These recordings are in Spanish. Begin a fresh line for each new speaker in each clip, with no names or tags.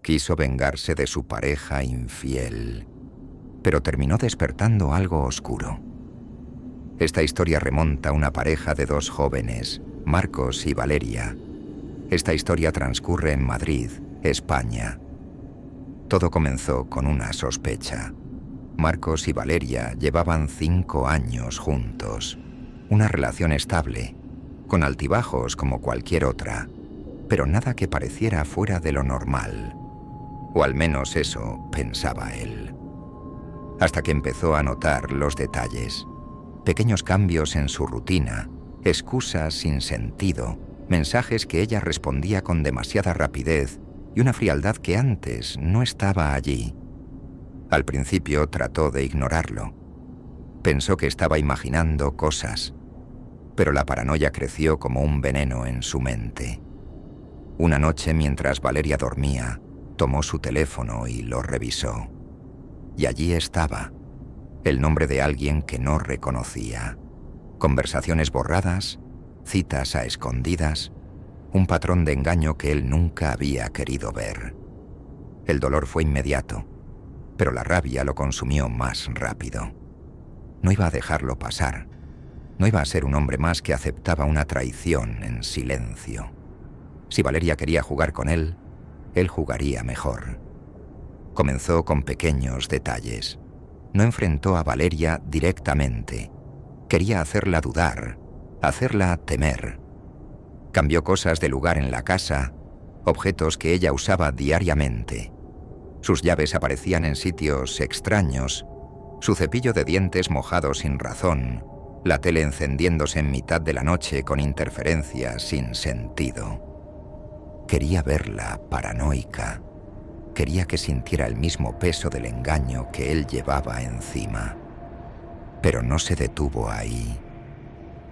Quiso vengarse de su pareja infiel, pero terminó despertando algo oscuro. Esta historia remonta a una pareja de 2 jóvenes, Marcos y Valeria. Esta historia transcurre en Madrid, España. Todo comenzó con una sospecha. Marcos y Valeria llevaban 5 años juntos. Una relación estable, con altibajos como cualquier otra, pero nada que pareciera fuera de lo normal. O al menos eso pensaba él. Hasta que empezó a notar los detalles. Pequeños cambios en su rutina, excusas sin sentido, mensajes que ella respondía con demasiada rapidez y una frialdad que antes no estaba allí. Al principio trató de ignorarlo. Pensó que estaba imaginando cosas, pero la paranoia creció como un veneno en su mente. Una noche, mientras Valeria dormía, tomó su teléfono y lo revisó. Y allí estaba, el nombre de alguien que no reconocía. Conversaciones borradas, citas a escondidas, un patrón de engaño que él nunca había querido ver. El dolor fue inmediato, pero la rabia lo consumió más rápido. No iba a dejarlo pasar. No iba a ser un hombre más que aceptaba una traición en silencio. Si Valeria quería jugar con él jugaría mejor. Comenzó con pequeños detalles. No enfrentó a Valeria directamente. Quería hacerla dudar, hacerla temer. Cambió cosas de lugar en la casa, objetos que ella usaba diariamente. Sus llaves aparecían en sitios extraños, su cepillo de dientes mojado sin razón, la tele encendiéndose en mitad de la noche con interferencias sin sentido. Quería verla paranoica. Quería que sintiera el mismo peso del engaño que él llevaba encima. Pero no se detuvo ahí.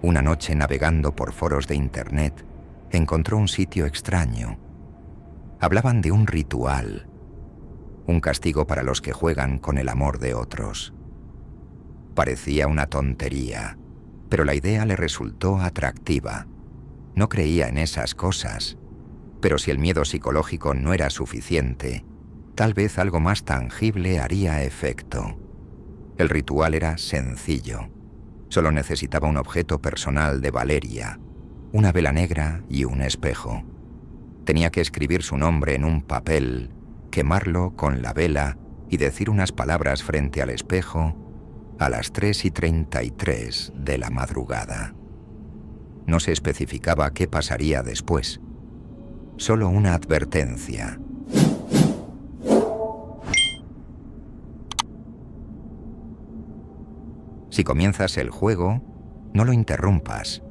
Una noche, navegando por foros de internet, encontró un sitio extraño. Hablaban de un ritual, un castigo para los que juegan con el amor de otros. Parecía una tontería, pero la idea le resultó atractiva. No creía en esas cosas, pero si el miedo psicológico no era suficiente, tal vez algo más tangible haría efecto. El ritual era sencillo. Solo necesitaba un objeto personal de Valeria, una vela negra y un espejo. Tenía que escribir su nombre en un papel, quemarlo con la vela y decir unas palabras frente al espejo a las 3:33 de la madrugada. No se especificaba qué pasaría después. Solo una advertencia. Si comienzas el juego, no lo interrumpas.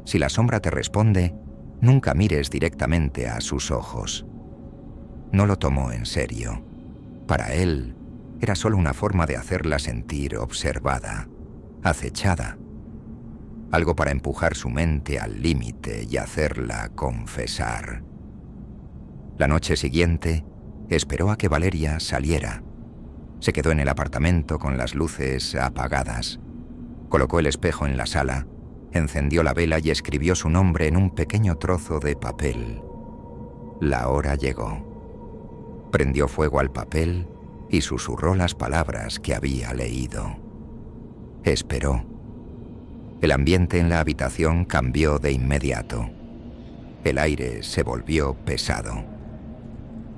Si la sombra te responde, nunca mires directamente a sus ojos. No lo tomó en serio. Para él, era solo una forma de hacerla sentir observada, acechada. Algo para empujar su mente al límite y hacerla confesar. La noche siguiente, esperó a que Valeria saliera. Se quedó en el apartamento con las luces apagadas. Colocó el espejo en la sala, encendió la vela y escribió su nombre en un pequeño trozo de papel. La hora llegó. Prendió fuego al papel y susurró las palabras que había leído. Esperó. El ambiente en la habitación cambió de inmediato. El aire se volvió pesado.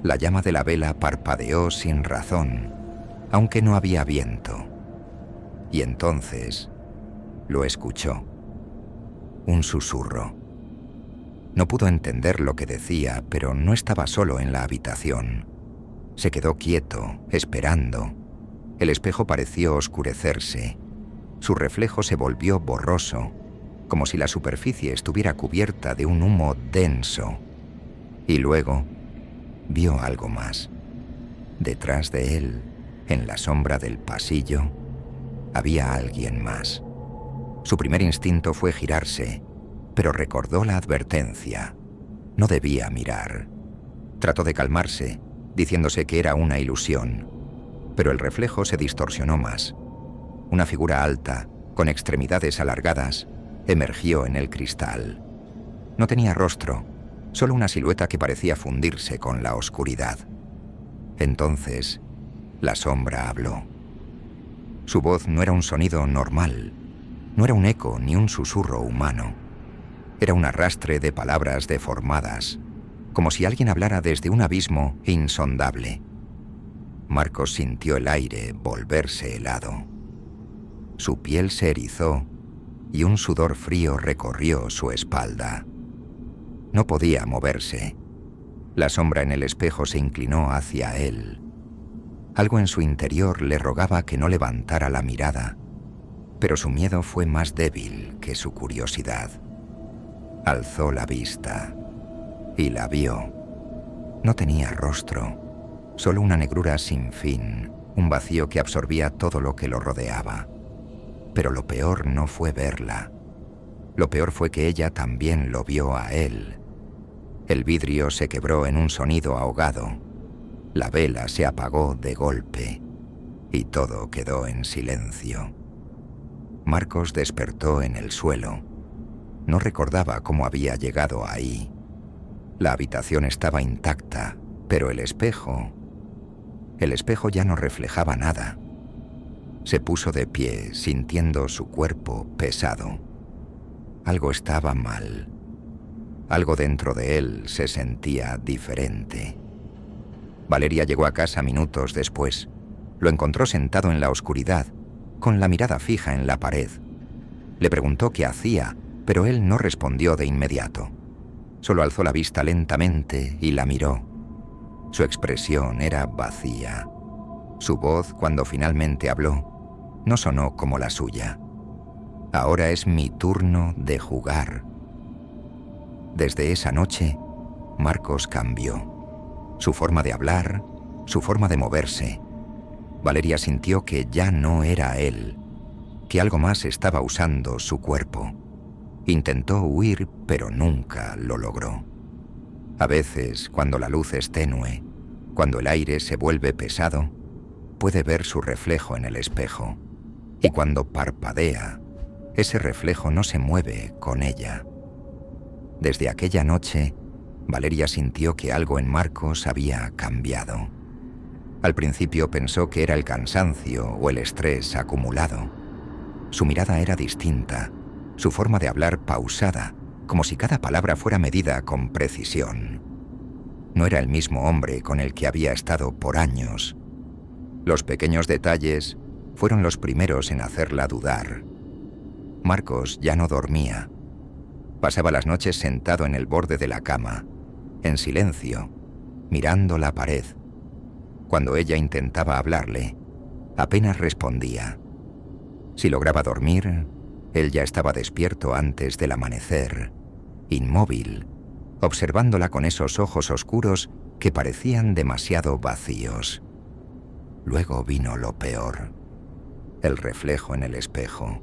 La llama de la vela parpadeó sin razón, aunque no había viento. Y entonces lo escuchó. Un susurro. No pudo entender lo que decía, pero no estaba solo en la habitación. Se quedó quieto, esperando. El espejo pareció oscurecerse. Su reflejo se volvió borroso, como si la superficie estuviera cubierta de un humo denso. Y luego vio algo más. Detrás de él, en la sombra del pasillo, había alguien más. Su primer instinto fue girarse, pero recordó la advertencia. No debía mirar. Trató de calmarse, diciéndose que era una ilusión, pero el reflejo se distorsionó más. Una figura alta, con extremidades alargadas, emergió en el cristal. No tenía rostro, solo una silueta que parecía fundirse con la oscuridad. Entonces, la sombra habló. Su voz no era un sonido normal, no era un eco ni un susurro humano. Era un arrastre de palabras deformadas, como si alguien hablara desde un abismo insondable. Marcos sintió el aire volverse helado. Su piel se erizó y un sudor frío recorrió su espalda. No podía moverse. La sombra en el espejo se inclinó hacia él. Algo en su interior le rogaba que no levantara la mirada, pero su miedo fue más débil que su curiosidad. Alzó la vista y la vio. No tenía rostro, solo una negrura sin fin, un vacío que absorbía todo lo que lo rodeaba. Pero lo peor no fue verla. Lo peor fue que ella también lo vio a él. El vidrio se quebró en un sonido ahogado. La vela se apagó de golpe y todo quedó en silencio. Marcos despertó en el suelo. No recordaba cómo había llegado ahí. La habitación estaba intacta, pero el espejo ya no reflejaba nada. Se puso de pie, sintiendo su cuerpo pesado. Algo estaba mal. Algo dentro de él se sentía diferente. Valeria llegó a casa minutos después. Lo encontró sentado en la oscuridad, con la mirada fija en la pared. Le preguntó qué hacía, pero él no respondió de inmediato. Solo alzó la vista lentamente y la miró. Su expresión era vacía. Su voz, cuando finalmente habló, no sonó como la suya. Ahora es mi turno de jugar. Desde esa noche, Marcos cambió. Su forma de hablar, su forma de moverse. Valeria sintió que ya no era él, que algo más estaba usando su cuerpo. Intentó huir, pero nunca lo logró. A veces, cuando la luz es tenue, cuando el aire se vuelve pesado, puede ver su reflejo en el espejo. Y cuando parpadea, ese reflejo no se mueve con ella. Desde aquella noche, Valeria sintió que algo en Marcos había cambiado. Al principio pensó que era el cansancio o el estrés acumulado. Su mirada era distinta, su forma de hablar pausada, como si cada palabra fuera medida con precisión. No era el mismo hombre con el que había estado por años. Los pequeños detalles fueron los primeros en hacerla dudar. Marcos ya no dormía. Pasaba las noches sentado en el borde de la cama, en silencio, mirando la pared. Cuando ella intentaba hablarle, apenas respondía. Si lograba dormir, él ya estaba despierto antes del amanecer, inmóvil, observándola con esos ojos oscuros que parecían demasiado vacíos. Luego vino lo peor, el reflejo en el espejo.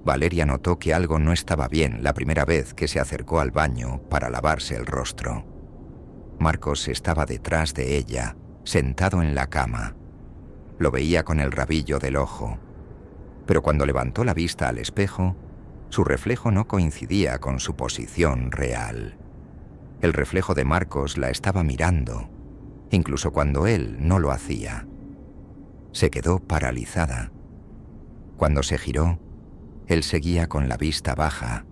Valeria notó que algo no estaba bien la primera vez que se acercó al baño para lavarse el rostro. Marcos estaba detrás de ella, sentado en la cama. Lo veía con el rabillo del ojo. Pero cuando levantó la vista al espejo, su reflejo no coincidía con su posición real. El reflejo de Marcos la estaba mirando, incluso cuando él no lo hacía. Se quedó paralizada. Cuando se giró, él seguía con la vista baja,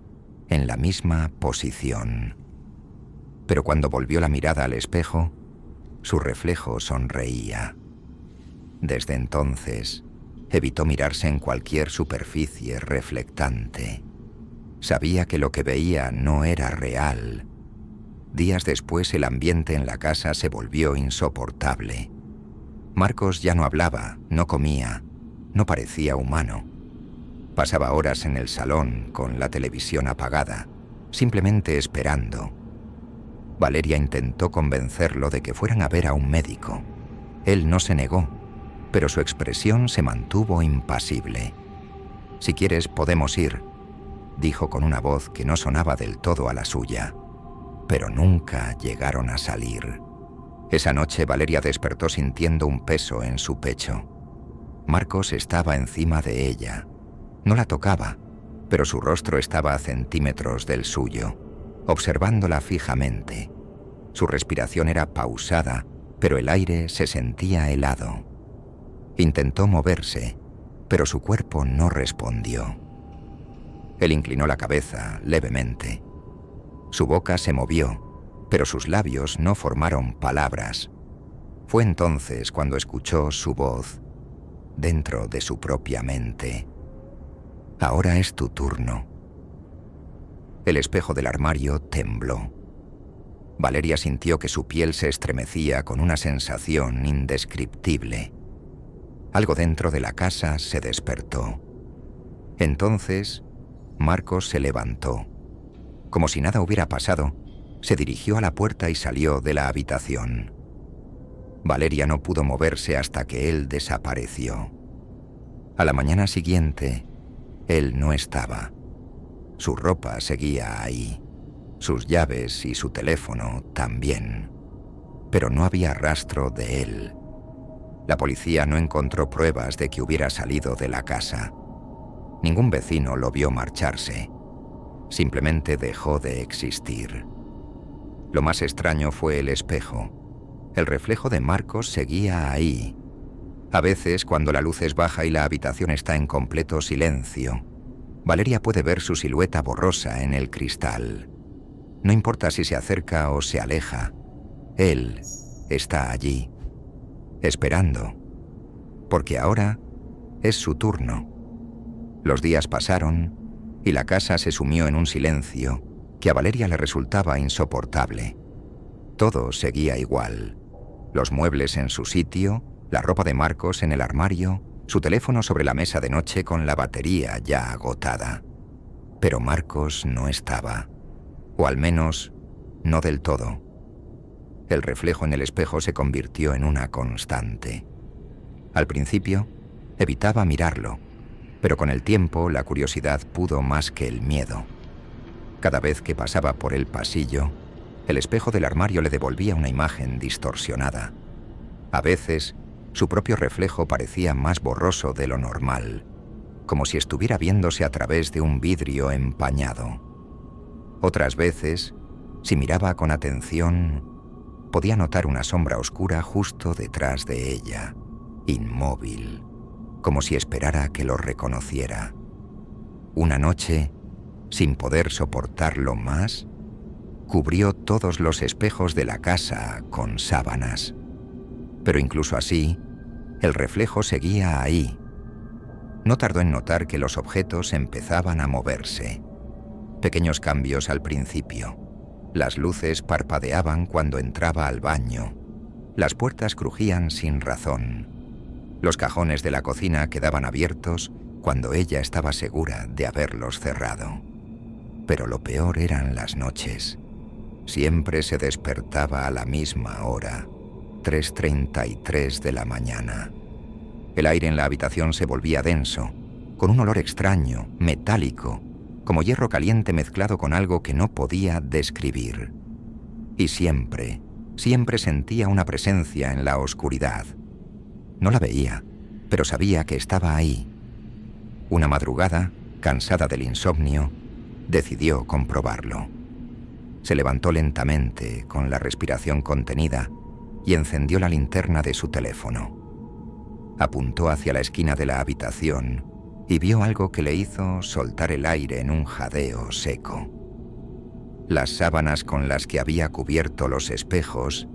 en la misma posición. Pero cuando volvió la mirada al espejo, su reflejo sonreía. Desde entonces, evitó mirarse en cualquier superficie reflectante. Sabía que lo que veía no era real. Días después el ambiente en la casa se volvió insoportable. Marcos ya no hablaba, no comía, no parecía humano. Pasaba horas en el salón con la televisión apagada, simplemente esperando. Valeria intentó convencerlo de que fueran a ver a un médico. Él no se negó, pero su expresión se mantuvo impasible. «Si quieres, podemos ir», dijo con una voz que no sonaba del todo a la suya. Pero nunca llegaron a salir. Esa noche Valeria despertó sintiendo un peso en su pecho. Marcos estaba encima de ella. No la tocaba, pero su rostro estaba a centímetros del suyo, observándola fijamente. Su respiración era pausada pero el aire se sentía helado. Intentó moverse, pero su cuerpo no respondió. Él inclinó la cabeza levemente. Su boca se movió, pero sus labios no formaron palabras. Fue entonces cuando escuchó su voz dentro de su propia mente. Ahora es tu turno. El espejo del armario tembló. Valeria sintió que su piel se estremecía con una sensación indescriptible. Algo dentro de la casa se despertó. Entonces, Marcos se levantó. Como si nada hubiera pasado, se dirigió a la puerta y salió de la habitación. Valeria no pudo moverse hasta que él desapareció. A la mañana siguiente, él no estaba. Su ropa seguía ahí, sus llaves y su teléfono también, pero no había rastro de él. La policía no encontró pruebas de que hubiera salido de la casa. Ningún vecino lo vio marcharse. Simplemente dejó de existir. Lo más extraño fue el espejo. El reflejo de Marcos seguía ahí. A veces, cuando la luz es baja y la habitación está en completo silencio, Valeria puede ver su silueta borrosa en el cristal. No importa si se acerca o se aleja, él está allí, esperando, porque ahora es su turno. Los días pasaron y la casa se sumió en un silencio que a Valeria le resultaba insoportable. Todo seguía igual. Los muebles en su sitio, la ropa de Marcos en el armario, su teléfono sobre la mesa de noche con la batería ya agotada. Pero Marcos no estaba. O al menos, no del todo. El reflejo en el espejo se convirtió en una constante. Al principio, evitaba mirarlo, pero con el tiempo la curiosidad pudo más que el miedo. Cada vez que pasaba por el pasillo, el espejo del armario le devolvía una imagen distorsionada. A veces, su propio reflejo parecía más borroso de lo normal, como si estuviera viéndose a través de un vidrio empañado. Otras veces, si miraba con atención, podía notar una sombra oscura justo detrás de ella, inmóvil, como si esperara que lo reconociera. Una noche, sin poder soportarlo más, cubrió todos los espejos de la casa con sábanas. Pero incluso así, el reflejo seguía ahí. No tardó en notar que los objetos empezaban a moverse. Pequeños cambios al principio. Las luces parpadeaban cuando entraba al baño. Las puertas crujían sin razón. Los cajones de la cocina quedaban abiertos cuando ella estaba segura de haberlos cerrado. Pero lo peor eran las noches. Siempre se despertaba a la misma hora, 3:33 de la mañana. El aire en la habitación se volvía denso, con un olor extraño, metálico, como hierro caliente mezclado con algo que no podía describir. Y siempre sentía una presencia en la oscuridad. No la veía, pero sabía que estaba ahí. Una madrugada, cansada del insomnio, decidió comprobarlo. Se levantó lentamente, con la respiración contenida, y encendió la linterna de su teléfono. Apuntó hacia la esquina de la habitación y vio algo que le hizo soltar el aire en un jadeo seco. Las sábanas con las que había cubierto los espejos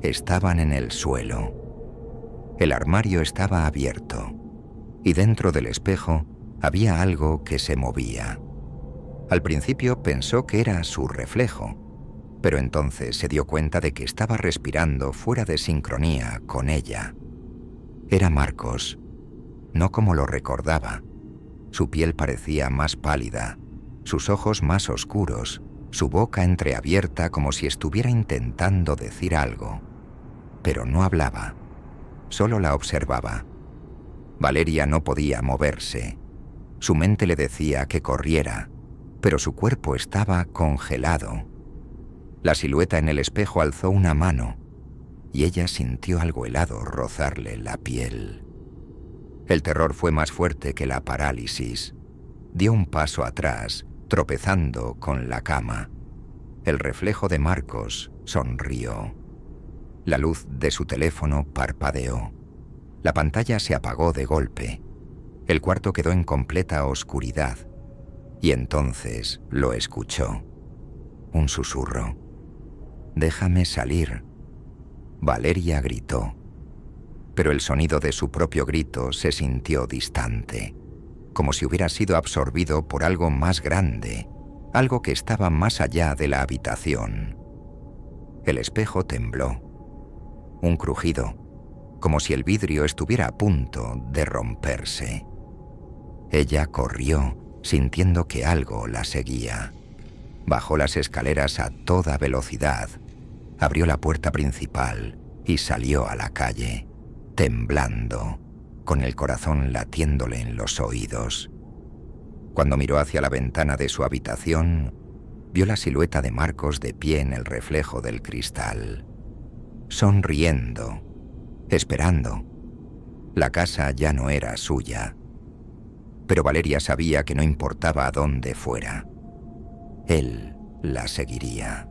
estaban en el suelo. El armario estaba abierto, y dentro del espejo había algo que se movía. Al principio pensó que era su reflejo, pero entonces se dio cuenta de que estaba respirando fuera de sincronía con ella. Era Marcos, no como lo recordaba. Su piel parecía más pálida, sus ojos más oscuros, su boca entreabierta como si estuviera intentando decir algo. Pero no hablaba, solo la observaba. Valeria no podía moverse. Su mente le decía que corriera, pero su cuerpo estaba congelado. La silueta en el espejo alzó una mano, y ella sintió algo helado rozarle la piel. El terror fue más fuerte que la parálisis. Dio un paso atrás, tropezando con la cama. El reflejo de Marcos sonrió. La luz de su teléfono parpadeó. La pantalla se apagó de golpe. El cuarto quedó en completa oscuridad. Y entonces lo escuchó. Un susurro. «Déjame salir». Valeria gritó. Pero el sonido de su propio grito se sintió distante, como si hubiera sido absorbido por algo más grande, algo que estaba más allá de la habitación. El espejo tembló. Un crujido, como si el vidrio estuviera a punto de romperse. Ella corrió, sintiendo que algo la seguía. Bajó las escaleras a toda velocidad, abrió la puerta principal y salió a la calle, temblando, con el corazón latiéndole en los oídos. Cuando miró hacia la ventana de su habitación, vio la silueta de Marcos de pie en el reflejo del cristal, sonriendo, esperando. La casa ya no era suya, pero Valeria sabía que no importaba a dónde fuera. Él la seguiría.